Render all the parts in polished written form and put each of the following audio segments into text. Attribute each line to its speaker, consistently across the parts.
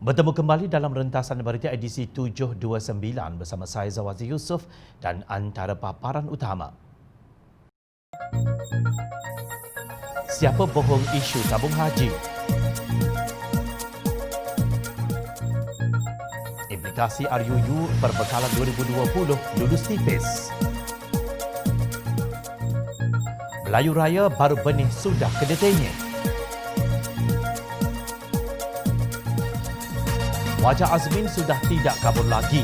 Speaker 1: Bertemu kembali dalam rentasan berita edisi 729 bersama saya Zawazi Yusof dan antara paparan utama. Siapa bohong isu tabung haji? Implikasi RUU perbekalan 2020 lulus tipis. Melayu Raya baru benih sudah kedetainya. Wajah Azmin sudah tidak kabur lagi.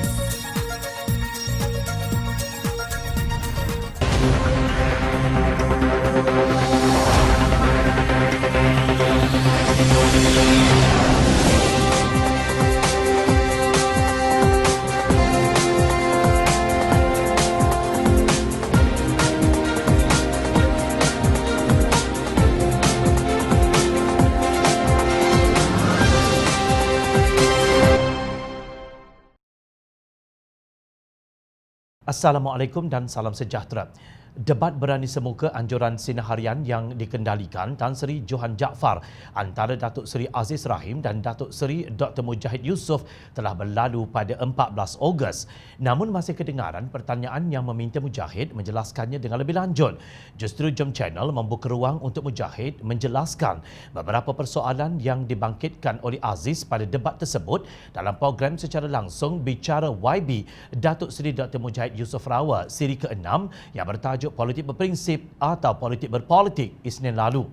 Speaker 1: Assalamualaikum dan salam sejahtera. Debat berani semuka anjuran Sinar Harian yang dikendalikan Tan Sri Johan Jaafar antara Datuk Seri Aziz Rahim dan Datuk Seri Dr. Mujahid Yusof telah berlalu pada 14 Ogos. Namun masih kedengaran pertanyaan yang meminta Mujahid menjelaskannya dengan lebih lanjut. Justru Jom Channel membuka ruang untuk Mujahid menjelaskan beberapa persoalan yang dibangkitkan oleh Aziz pada debat tersebut dalam program secara langsung Bicara YB Datuk Seri Dr. Mujahid Yusof Rawa siri ke-6 yang bertajuk Politik Berprinsip atau Politik Berpolitik Isnin lalu.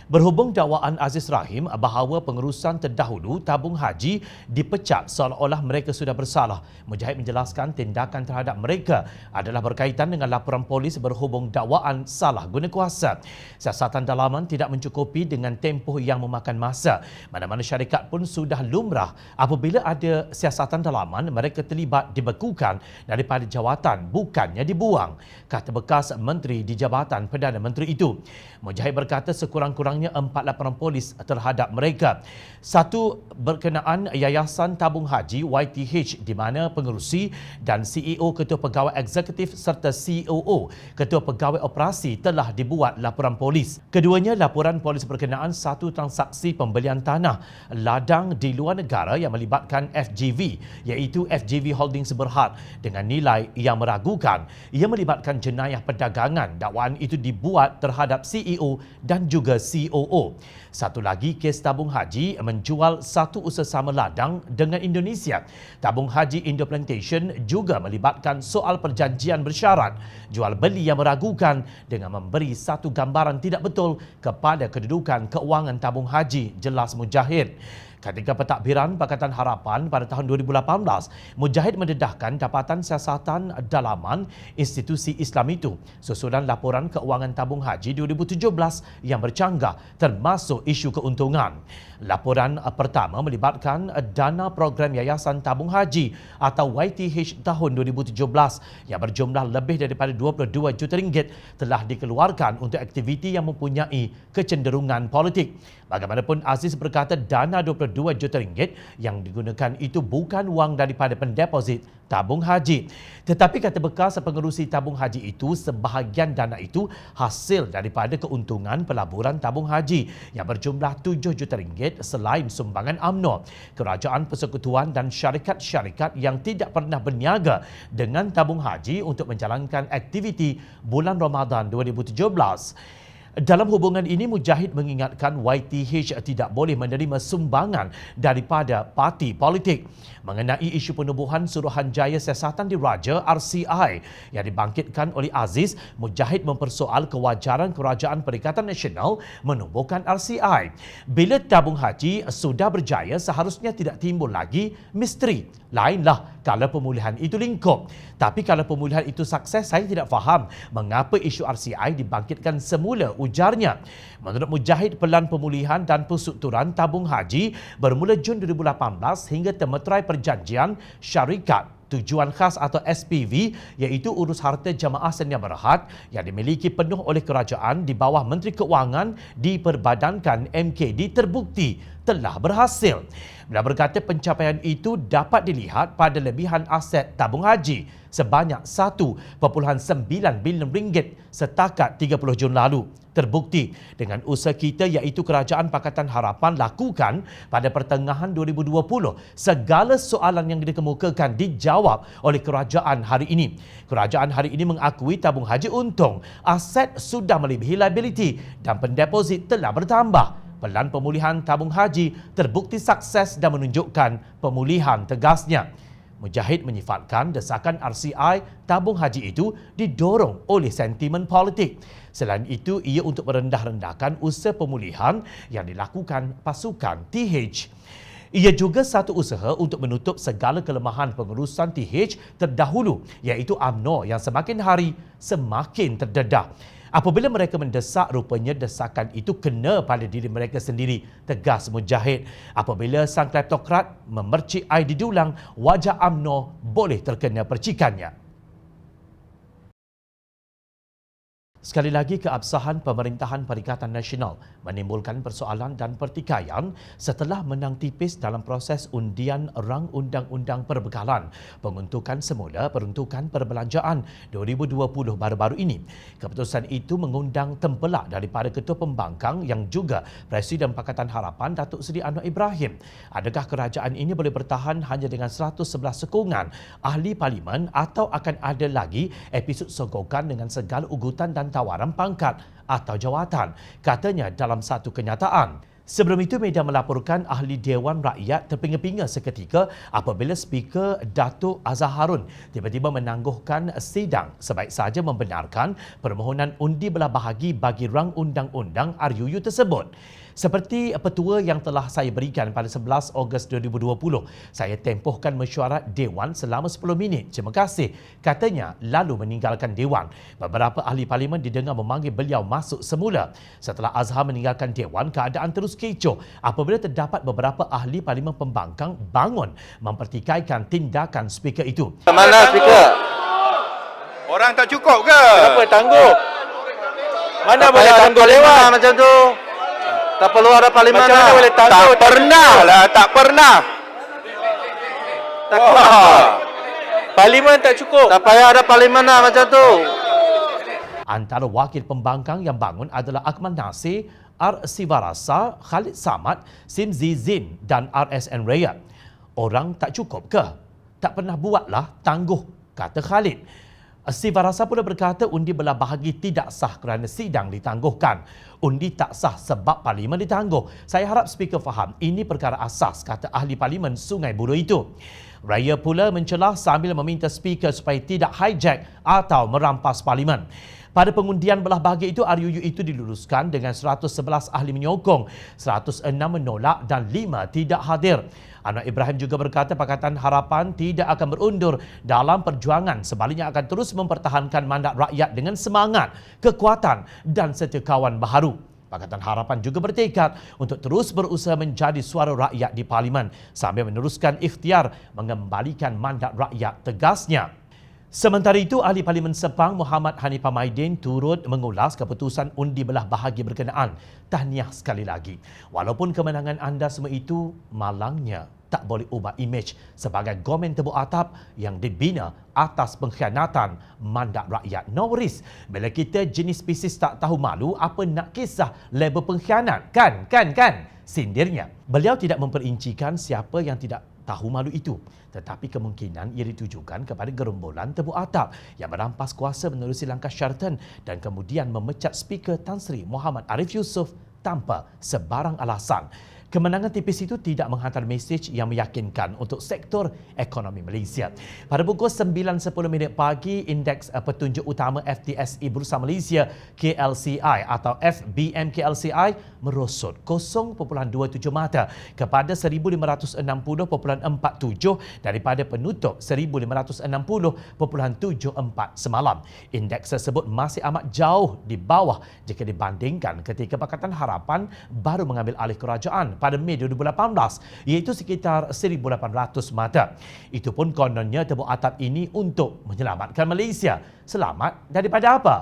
Speaker 1: Berhubung dakwaan Aziz Rahim bahawa pengurusan terdahulu tabung haji dipecat seolah-olah mereka sudah bersalah, Mujahid menjelaskan tindakan terhadap mereka adalah berkaitan dengan laporan polis berhubung dakwaan salah guna kuasa. Siasatan dalaman tidak mencukupi dengan tempoh yang memakan masa. Mana-mana syarikat pun sudah lumrah apabila ada siasatan dalaman, mereka terlibat dibekukan daripada jawatan, bukannya dibuang, kata bekas menteri di Jabatan Perdana Menteri itu. Mujahid berkata sekurang-kurangnya 4 laporan polis terhadap mereka. Satu berkenaan Yayasan Tabung Haji YTH di mana pengerusi dan CEO Ketua Pegawai Eksekutif serta COO Ketua Pegawai Operasi telah dibuat laporan polis. Keduanya laporan polis berkenaan satu transaksi pembelian tanah ladang di luar negara yang melibatkan FGV iaitu FGV Holdings Berhad dengan nilai yang meragukan. Ia melibatkan jenayah perdagangan. Dakwaan itu dibuat terhadap CEO dan juga COO. Satu lagi kes tabung haji menjual satu usaha sama ladang dengan Indonesia. Tabung Haji Indo Plantation juga melibatkan soal perjanjian bersyarat jual beli yang meragukan dengan memberi satu gambaran tidak betul kepada kedudukan keuangan tabung haji, jelas Mujahid. Ketika pentadbiran Pakatan Harapan pada tahun 2018, Mujahid mendedahkan dapatan siasatan dalaman institusi Islam itu susulan laporan keuangan tabung haji 2017 yang bercanggah termasuk isu keuntungan. Laporan pertama melibatkan dana program Yayasan Tabung Haji atau YTH tahun 2017 yang berjumlah lebih daripada 22 juta ringgit telah dikeluarkan untuk aktiviti yang mempunyai kecenderungan politik. Bagaimanapun Aziz berkata dana 22 juta ringgit yang digunakan itu bukan wang daripada pendeposit tabung haji. Tetapi kata bekas pengerusi tabung haji itu, sebahagian dana itu hasil daripada keuntungan pelaburan tabung haji yang berjumlah 7 juta ringgit selain sumbangan UMNO, kerajaan persekutuan dan syarikat-syarikat yang tidak pernah berniaga dengan tabung haji untuk menjalankan aktiviti bulan Ramadan 2017. Dalam hubungan ini, Mujahid mengingatkan YTH tidak boleh menerima sumbangan daripada parti politik. Mengenai isu penubuhan Suruhanjaya Siasatan Diraja RCI yang dibangkitkan oleh Aziz, Mujahid mempersoal kewajaran Kerajaan Perikatan Nasional menubuhkan RCI. Bila tabung haji sudah berjaya, seharusnya tidak timbul lagi misteri. Lainlah kalau pemulihan itu lingkup. Tapi kalau pemulihan itu sukses, saya tidak faham mengapa isu RCI dibangkitkan semula, ujarnya. Menurut Mujahid, pelan pemulihan dan perstrukturan tabung haji bermula Jun 2018 hingga termeterai perjanjian syarikat tujuan khas atau SPV iaitu urus harta jamaah Senia Berhad yang dimiliki penuh oleh kerajaan di bawah Menteri Keuangan diperbadankan MKD terbukti telah berhasil. Beliau berkata pencapaian itu dapat dilihat pada lebihan aset tabung haji sebanyak 1.9 bilion ringgit setakat 30 Jun lalu. Terbukti dengan usaha kita iaitu Kerajaan Pakatan Harapan lakukan pada pertengahan 2020, segala soalan yang dikemukakan dijawab oleh kerajaan hari ini. Kerajaan hari ini mengakui tabung haji untung, aset sudah melebihi liability dan pendeposit telah bertambah. Pelan pemulihan tabung haji terbukti sukses dan menunjukkan pemulihan, tegasnya. Mujahid menyifatkan desakan RCI tabung haji itu didorong oleh sentimen politik. Selain itu, ia untuk merendah-rendahkan usaha pemulihan yang dilakukan pasukan TH. Ia juga satu usaha untuk menutup segala kelemahan pengurusan TH terdahulu, iaitu UMNO yang semakin hari semakin terdedah. Apabila mereka mendesak, rupanya desakan itu kena pada diri mereka sendiri, tegas Mujahid. Apabila sang kleptokrat memercik air di dulang, wajah UMNO boleh terkena percikannya. Sekali lagi, keabsahan Pemerintahan Perikatan Nasional menimbulkan persoalan dan pertikaian setelah menang tipis dalam proses undian rang Undang-Undang Perbekalan penguntukan semula peruntukan perbelanjaan 2020 baru-baru ini. Keputusan itu mengundang tempelak daripada Ketua Pembangkang yang juga Presiden Pakatan Harapan Datuk Seri Anwar Ibrahim. Adakah kerajaan ini boleh bertahan hanya dengan 111 sokongan ahli parlimen atau akan ada lagi episod sogokan dengan segala ugutan dan tawaran pangkat atau jawatan, katanya dalam satu kenyataan. Sebelum itu, media melaporkan ahli Dewan Rakyat terpinga-pinga seketika apabila Speaker Datuk Azhar Harun tiba-tiba menangguhkan sidang sebaik saja membenarkan permohonan undi belah bahagi bagi rang undang-undang RUU tersebut. Seperti petua yang telah saya berikan pada 11 Ogos 2020, saya tempohkan mesyuarat Dewan selama 10 minit. Terima kasih, katanya, lalu meninggalkan Dewan. Beberapa ahli parlimen didengar memanggil beliau masuk semula. Setelah Azhar meninggalkan Dewan, keadaan terus kecoh apabila terdapat beberapa ahli parlimen pembangkang bangun mempertikaikan tindakan speaker itu.
Speaker 2: Mana speaker?
Speaker 3: Orang tak cukup ke?
Speaker 2: Kenapa tangguh? Mana
Speaker 3: Tak
Speaker 2: boleh
Speaker 3: payah
Speaker 2: tangguh
Speaker 3: ada
Speaker 2: lewat?
Speaker 3: parlimen macam tu.
Speaker 2: Tak perlu ada parlimen.
Speaker 3: Macam mana boleh
Speaker 2: tangguh?
Speaker 3: Tak pernah lah, tak pernah.
Speaker 2: Wah. Parlimen tak cukup.
Speaker 3: Tak payah ada parlimen lah macam tu.
Speaker 1: Antara wakil pembangkang yang bangun adalah Akmal Nasir, R. Sivarasa, Khalid Samad, Sim Zizin dan RSN Raya. Orang tak cukup ke? Tak pernah buatlah, tangguh, kata Khalid. Sivarasa pula berkata undi belah bahagi tidak sah kerana sidang ditangguhkan. Undi tak sah sebab parlimen ditangguh. Saya harap speaker faham ini perkara asas, kata ahli parlimen Sungai Buloh itu. Raya pula mencelah sambil meminta speaker supaya tidak hijack atau merampas parlimen. Pada pengundian belah bahagi itu, RUU itu diluluskan dengan 111 ahli menyokong, 106 menolak dan 5 tidak hadir. Anwar Ibrahim juga berkata Pakatan Harapan tidak akan berundur dalam perjuangan, sebaliknya akan terus mempertahankan mandat rakyat dengan semangat, kekuatan dan serta kawan baharu. Pakatan Harapan juga bertekad untuk terus berusaha menjadi suara rakyat di Parlimen sambil meneruskan ikhtiar mengembalikan mandat rakyat, tegasnya. Sementara itu, ahli Parlimen Sepang Muhammad Hanifah Maidin turut mengulas keputusan undi belah bahagi berkenaan. Tahniah sekali lagi. Walaupun kemenangan anda semua itu, malangnya tak boleh ubah imej sebagai government tebuk atap yang dibina atas pengkhianatan mandat rakyat. No worries. Bila kita jenis spesies tak tahu malu, apa nak kisah label pengkhianat? Kan? Sindirnya. Beliau tidak memperincikan siapa yang tidak tahu malu itu, tetapi kemungkinan ia ditujukan kepada gerombolan tebuk atap yang merampas kuasa menerusi langkah Sheraton dan kemudian memecat Speaker Tan Sri Muhammad Arif Yusof tanpa sebarang alasan. Kemenangan tipis itu tidak menghantar mesej yang meyakinkan untuk sektor ekonomi Malaysia. Pada pukul 9.10 pagi, Indeks Petunjuk Utama FTSE Bursa Malaysia KLCI atau FBM KLCI merosot 0.27 mata kepada 1560.47 daripada penutup 1560.74 semalam. Indeks tersebut masih amat jauh di bawah jika dibandingkan ketika Pakatan Harapan baru mengambil alih kerajaan pada Mei 2018, iaitu sekitar 1,800 mata. Itu pun kononnya tebuk atap ini untuk menyelamatkan Malaysia. Selamat daripada apa?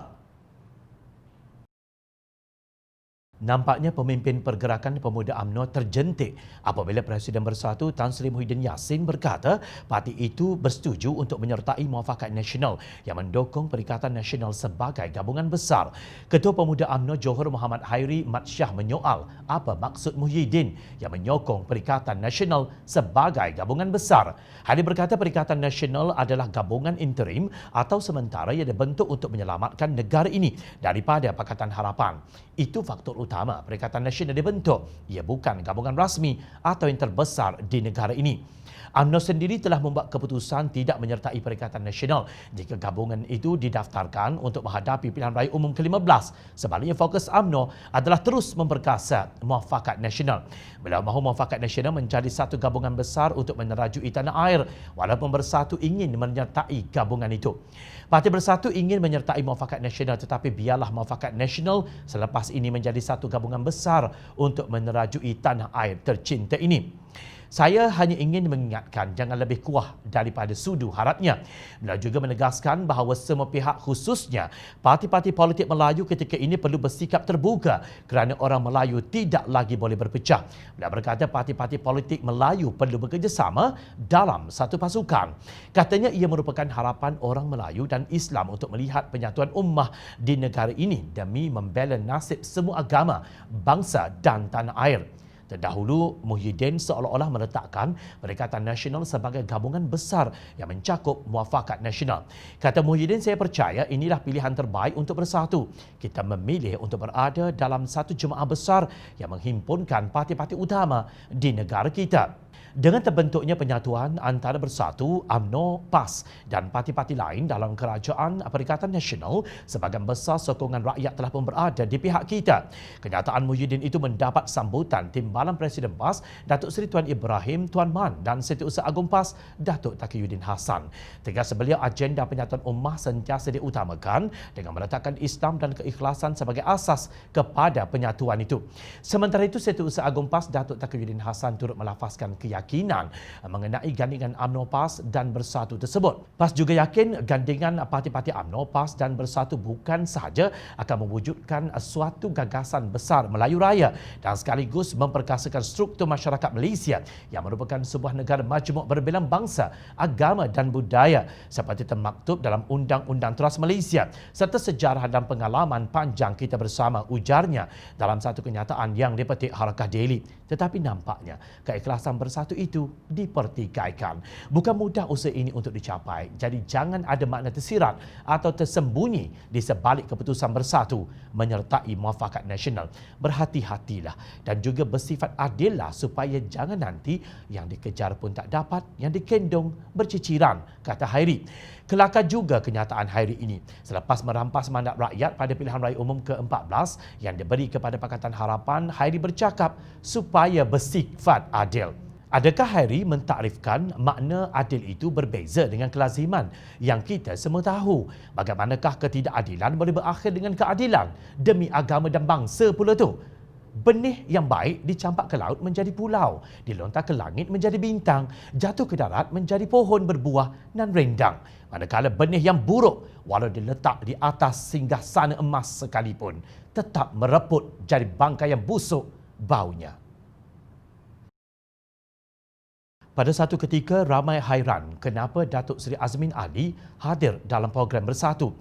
Speaker 1: Nampaknya pemimpin Pergerakan Pemuda UMNO terjentik apabila Presiden Bersatu Tan Sri Muhyiddin Yassin berkata parti itu bersetuju untuk menyertai Muafakat Nasional yang mendukung Perikatan Nasional sebagai gabungan besar. Ketua Pemuda UMNO Johor Muhammad Hairi Mat Shah menyoal apa maksud Muhyiddin yang menyokong Perikatan Nasional sebagai gabungan besar. Hairi berkata Perikatan Nasional adalah gabungan interim atau sementara yang dibentuk untuk menyelamatkan negara ini daripada Pakatan Harapan. Itu faktor utama Perikatan Nasional dibentuk. Ia bukan gabungan rasmi atau yang terbesar di negara ini. UMNO sendiri telah membuat keputusan tidak menyertai Perikatan Nasional jika gabungan itu didaftarkan untuk menghadapi pilihan raya umum ke-15. Sebaliknya, fokus UMNO adalah terus memperkasa Muafakat Nasional. Beliau mahu Muafakat Nasional menjadi satu gabungan besar untuk menerajui tanah air walaupun Bersatu ingin menyertai gabungan itu. Parti Bersatu ingin menyertai Muafakat Nasional tetapi biarlah Muafakat Nasional selepas ini menjadi satu gabungan besar untuk menerajui tanah air tercinta ini. Saya hanya ingin mengingatkan jangan lebih kuah daripada sudu harapnya. Beliau juga menegaskan bahawa semua pihak khususnya parti-parti politik Melayu ketika ini perlu bersikap terbuka kerana orang Melayu tidak lagi boleh berpecah. Beliau berkata parti-parti politik Melayu perlu bekerjasama dalam satu pasukan. Katanya ia merupakan harapan orang Melayu dan Islam untuk melihat penyatuan ummah di negara ini demi membela nasib semua agama, bangsa dan tanah air. Terdahulu, Muhyiddin seolah-olah meletakkan Perikatan Nasional sebagai gabungan besar yang mencakup Muafakat Nasional. Kata Muhyiddin, saya percaya inilah pilihan terbaik untuk bersatu. Kita memilih untuk berada dalam satu jemaah besar yang menghimpunkan parti-parti utama di negara kita. Dengan terbentuknya penyatuan antara Bersatu, UMNO, PAS dan parti-parti lain dalam kerajaan Perikatan Nasional, sebahagian besar sokongan rakyat telah pun berada di pihak kita. Kenyataan Muhyiddin itu mendapat sambutan Timbalan Presiden PAS, Datuk Seri Tuan Ibrahim Tuan Man dan Setiausaha Agung PAS, Datuk Taqiyuddin Hassan. Tegas beliau, agenda penyatuan ummah sentiasa diutamakan dengan meletakkan Islam dan keikhlasan sebagai asas kepada penyatuan itu. Sementara itu, Setiausaha Agung PAS, Datuk Taqiyuddin Hassan turut melafazkan keyakinan mengenai gandingan UMNO, PAS dan Bersatu tersebut. PAS juga yakin gandingan parti-parti UMNO, PAS dan Bersatu bukan sahaja akan mewujudkan suatu gagasan besar Melayu Raya dan sekaligus memperkasakan struktur masyarakat Malaysia yang merupakan sebuah negara majmuk berbilang bangsa, agama dan budaya seperti termaktub dalam Undang-Undang Teras Malaysia serta sejarah dan pengalaman panjang kita bersama, ujarnya dalam satu kenyataan yang dipetik Harakah Daily. Tetapi nampaknya keikhlasan Bersatu itu dipertikaikan. Bukan mudah usaha ini untuk dicapai. Jadi jangan ada makna tersirat atau tersembunyi di sebalik keputusan Bersatu menyertai Muafakat Nasional. Berhati-hatilah dan juga bersifat adillah supaya jangan nanti yang dikejar pun tak dapat, yang dikendong berciciran, kata Hairi. Kelakar juga kenyataan Hairi ini selepas merampas mandat rakyat pada pilihan raya umum ke-14 yang diberi kepada Pakatan Harapan. Hairi bercakap supaya bersifat adil. Adakah Hairi mentakrifkan makna adil itu berbeza dengan kelaziman yang kita semua tahu? Bagaimanakah ketidakadilan boleh berakhir dengan keadilan demi agama dan bangsa pula tu? Benih yang baik dicampak ke laut menjadi pulau, dilontar ke langit menjadi bintang, jatuh ke darat menjadi pohon berbuah dan rindang. Manakala benih yang buruk, walau diletak di atas singgasana emas sekalipun, tetap mereput jadi bangkai yang busuk baunya. Pada satu ketika, ramai hairan kenapa Datuk Seri Azmin Ali hadir dalam program Bersatu.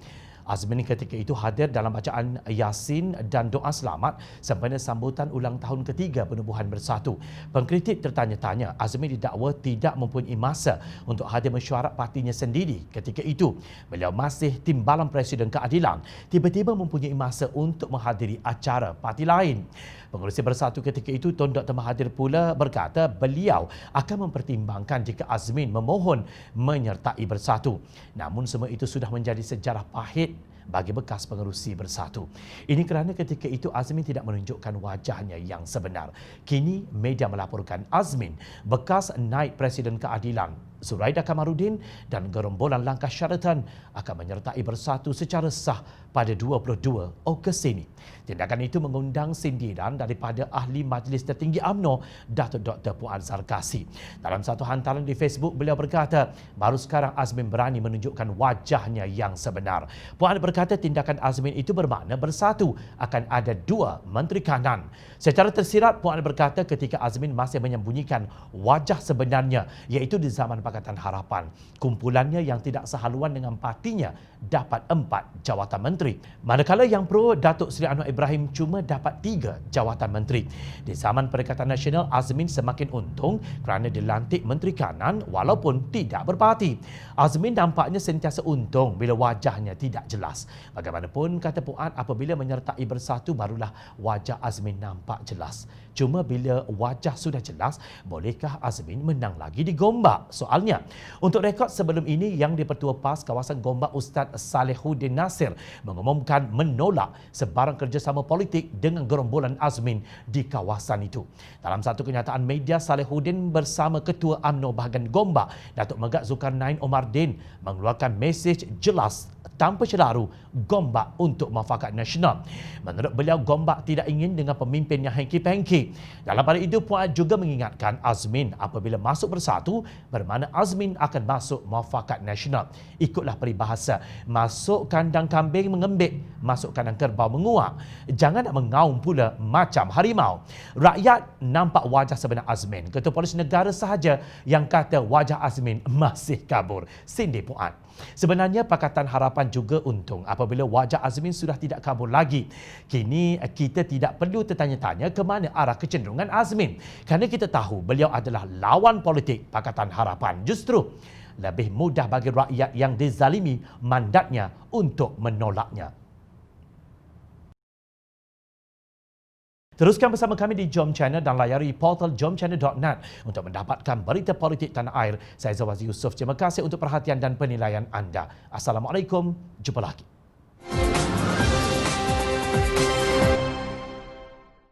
Speaker 1: Azmin ketika itu hadir dalam bacaan Yasin dan doa selamat sempena sambutan ulang tahun ketiga penubuhan Bersatu. Pengkritik tertanya-tanya, Azmin didakwa tidak mempunyai masa untuk hadir mesyuarat partinya sendiri ketika itu. Beliau masih Timbalan Presiden Keadilan, tiba-tiba mempunyai masa untuk menghadiri acara parti lain. Pengurusi Bersatu ketika itu, Tun Dr. Mahathir pula berkata beliau akan mempertimbangkan jika Azmin memohon menyertai Bersatu. Namun semua itu sudah menjadi sejarah pahit bagi bekas pengerusi Bersatu. Ini kerana ketika itu Azmin tidak menunjukkan wajahnya yang sebenar. Kini media melaporkan Azmin, bekas naib Presiden Keadilan, Zuraida Kamarudin dan gerombolan langkah syaratan akan menyertai bersatu secara sah pada 22 Ogos ini. Tindakan itu mengundang sindiran daripada Ahli Majlis Tertinggi UMNO, Datuk Dr. Puan Zarkasi. Dalam satu hantaran di Facebook, beliau berkata, baru sekarang Azmin berani menunjukkan wajahnya yang sebenar. Puan berkata tindakan Azmin itu bermakna bersatu akan ada 2 Menteri Kanan. Secara tersirat, Puan berkata ketika Azmin masih menyembunyikan wajah sebenarnya, iaitu di zaman Pakatan Harapan. Kumpulannya yang tidak sehaluan dengan partinya dapat 4 jawatan menteri. Manakala yang pro Datuk Seri Anwar Ibrahim cuma dapat 3 jawatan menteri. Di zaman Perikatan Nasional, Azmin semakin untung kerana dilantik Menteri Kanan walaupun tidak berparti. Azmin nampaknya sentiasa untung bila wajahnya tidak jelas. Bagaimanapun, kata Puan, apabila menyertai bersatu barulah wajah Azmin nampak jelas. Cuma bila wajah sudah jelas, bolehkah Azmin menang lagi di Gombak? Soalnya, untuk rekod sebelum ini, Yang di-Pertua PAS kawasan Gombak Ustaz Salehuddin Nasir mengumumkan menolak sebarang kerjasama politik dengan gerombolan Azmin di kawasan itu. Dalam satu kenyataan media, Salehuddin bersama Ketua UMNO bahagian Gombak, Datuk Megat Zulkarnain Omardin, mengeluarkan mesej jelas tanpa celaru Gombak untuk muafakat nasional. Menurut beliau, Gombak tidak ingin dengan pemimpin yang hengki-pengki. Dalam pada itu, Puan juga mengingatkan Azmin apabila masuk bersatu, bermakna Azmin akan masuk muafakat nasional. Ikutlah peribahasa, masuk kandang kambing mengembik, masuk kandang kerbau menguak. Jangan nak mengaum pula macam harimau. Rakyat nampak wajah sebenar Azmin. Ketua Polis Negara sahaja yang kata wajah Azmin masih kabur. Sindir Puan. Sebenarnya Pakatan Harapan juga untung apabila wajah Azmin sudah tidak kabur lagi. Kini kita tidak perlu tertanya-tanya ke mana arah kecenderungan Azmin, kerana kita tahu beliau adalah lawan politik Pakatan Harapan. Justru lebih mudah bagi rakyat yang dizalimi mandatnya untuk menolaknya. Teruskan bersama kami di Jom Channel dan layari portal jomchannel.net untuk mendapatkan berita politik tanah air. Saya Zawazi Yusof. Terima kasih untuk perhatian dan penilaian anda. Assalamualaikum. Jumpa lagi.